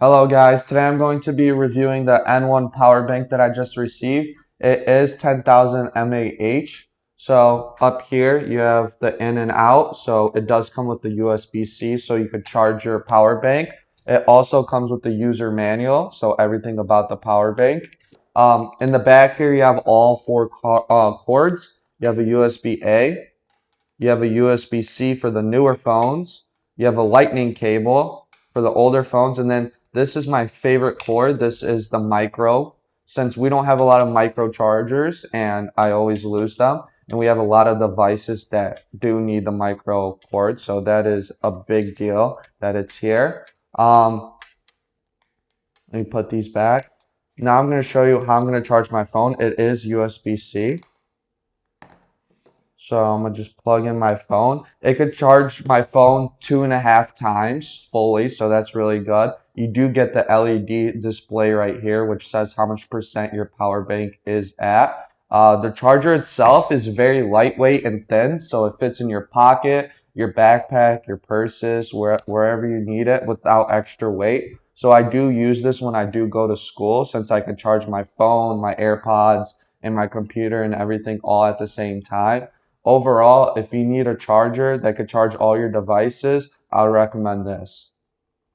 Hello guys, today I'm going to be reviewing the N1 power bank that I just received. It is 10,000 mAh. So up here you have the in and out. So it does come with the USB-C so you could charge your power bank. It also comes with the user manual, so everything about the power bank. In the back here you have all four cords. You have a USB-A, you have a USB-C for the newer phones. You have a lightning cable for the older phones. And then this is my favorite cord. This is the micro. Since we don't have a lot of micro chargers and I always lose them, and we have a lot of devices that do need the micro cord. So that is a big deal that it's here. Let me put these back. Now I'm going to show you how I'm going to charge my phone. It is USB-C. So I'm gonna just plug in my phone. It could charge my phone 2.5 times fully, so that's really good. You do get the LED display right here, which says how much percent your power bank is at. The charger itself is very lightweight and thin, so it fits in your pocket, your backpack, your purses, wherever you need it without extra weight. So I do use this when I do go to school, since I can charge my phone, my AirPods, and my computer and everything all at the same time. Overall, if you need a charger that could charge all your devices, I would recommend this.